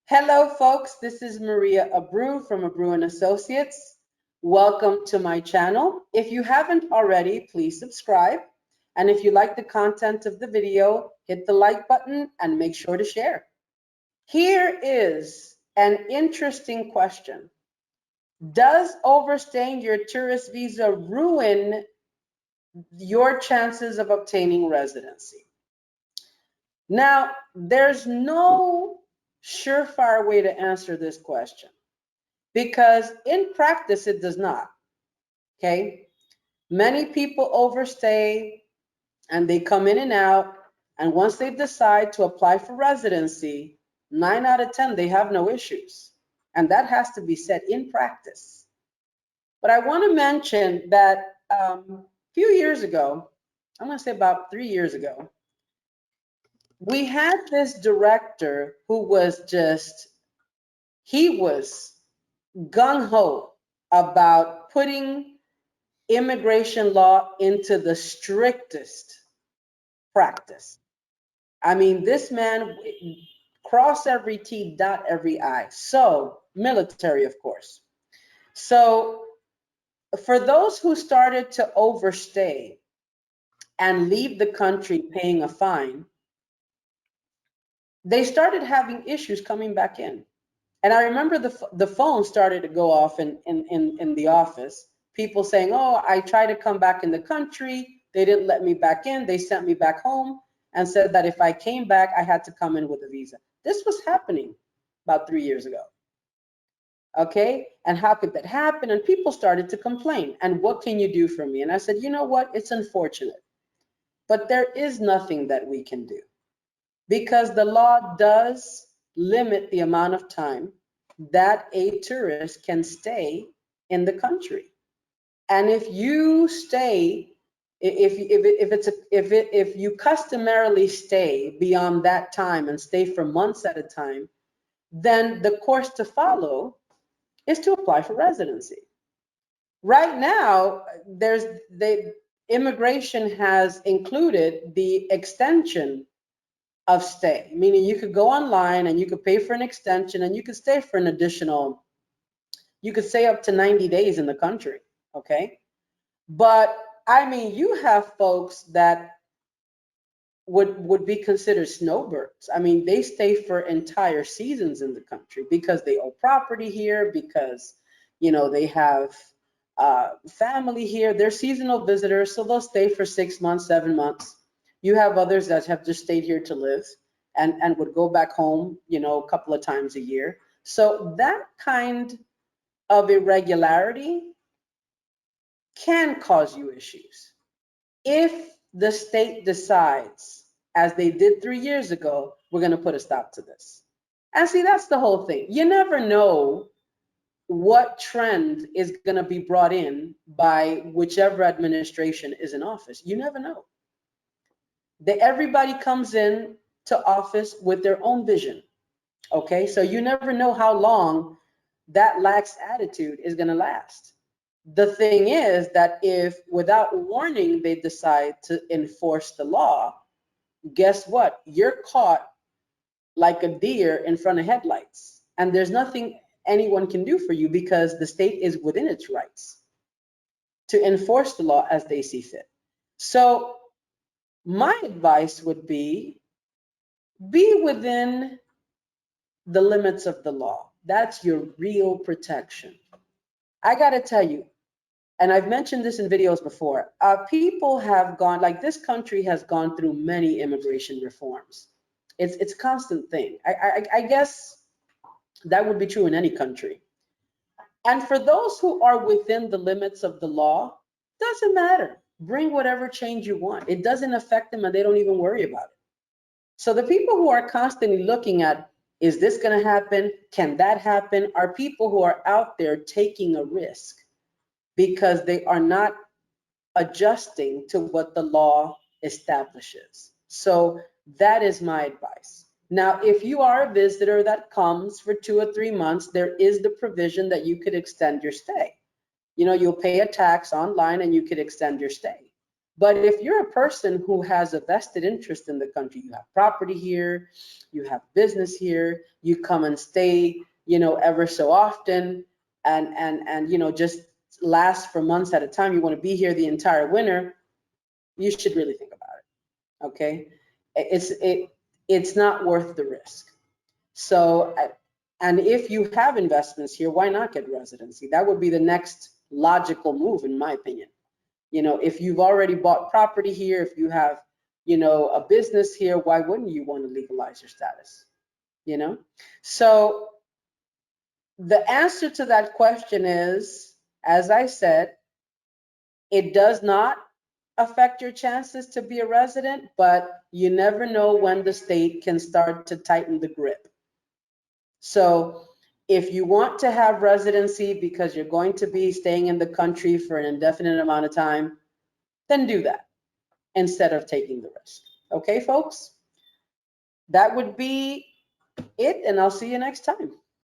Hello, folks. This is Maria Abreu from Abreu and Associates. Welcome to my channel. If you haven't already, please subscribe. And if you like the content of the video, hit the like button and make sure to share. Here is an interesting question. Does overstaying your tourist visa ruin your chances of obtaining residency? Now, there's no surefire way to answer this question because in practice it does not. Okay, many people overstay and they come in and out, and once they decide to apply for residency, 9 out of 10 they have no issues, and that has to be said in practice. But I want to mention that a few years ago, I'm going to say about 3 years ago, we had this director who was just, he was gung-ho about putting immigration law into the strictest practice. I mean, this man cross every T, dot every I. So, military, of course. So, for those who started to overstay and leave the country paying a fine, they started having issues coming back in. And I remember the phone started to go off in the office. People saying, oh, I tried to come back in the country. They didn't let me back in. They sent me back home and said that if I came back, I had to come in with a visa. This was happening about 3 years ago. Okay. And how could that happen? And people started to complain. And what can you do for me? And I said, you know what? It's unfortunate, but there is nothing that we can do because the law does limit the amount of time that a tourist can stay in the country. And if you stay, if you customarily stay beyond that time and stay for months at a time, then the course to follow is to apply for residency. Right now, immigration has included the extension of stay, meaning you could go online and you could pay for an extension and you could stay for an additional, you could stay up to 90 days in the country, okay? But I mean, you have folks that would be considered snowbirds. I mean, they stay for entire seasons in the country because they own property here, because, they have family here. They're seasonal visitors, so they'll stay for 6 months, 7 months. You have others that have just stayed here to live and would go back home, a couple of times a year. So that kind of irregularity can cause you issues. If the state decides, as they did 3 years ago, we're going to put a stop to this. And see, that's the whole thing. You never know what trend is going to be brought in by whichever administration is in office. You never know. Everybody comes in to office with their own vision. Okay, so you never know how long that lax attitude is going to last. The thing is that if without warning they decide to enforce the law, guess what? You're caught like a deer in front of headlights. And there's nothing anyone can do for you because the state is within its rights to enforce the law as they see fit. So my advice would be within the limits of the law. That's your real protection. I got to tell you, and I've mentioned this in videos before, people have gone, like this country has gone through many immigration reforms. It's a constant thing. I guess that would be true in any country. And for those who are within the limits of the law, doesn't matter. Bring whatever change you want. It doesn't affect them and they don't even worry about it. So the people who are constantly looking at, is this going to happen? Can that happen? Are people who are out there taking a risk because they are not adjusting to what the law establishes. So that is my advice. Now, if you are a visitor that comes for 2 or 3 months, there is the provision that you could extend your stay. You'll pay a tax online and you could extend your stay. But if you're a person who has a vested interest in the country, you have property here, you have business here, you come and stay, ever so often, and just last for months at a time, you want to be here the entire winter, you should really think about it. Okay, it's not worth the risk. So, and if you have investments here, why not get residency? That would be the next logical move, in my opinion. If you've already bought property here, if you have, a business here, why wouldn't you want to legalize your status? So the answer to that question is, as I said, it does not affect your chances to be a resident, but you never know when the state can start to tighten the grip. So if you want to have residency because you're going to be staying in the country for an indefinite amount of time, then do that instead of taking the risk. Okay, folks? That would be it, and I'll see you next time.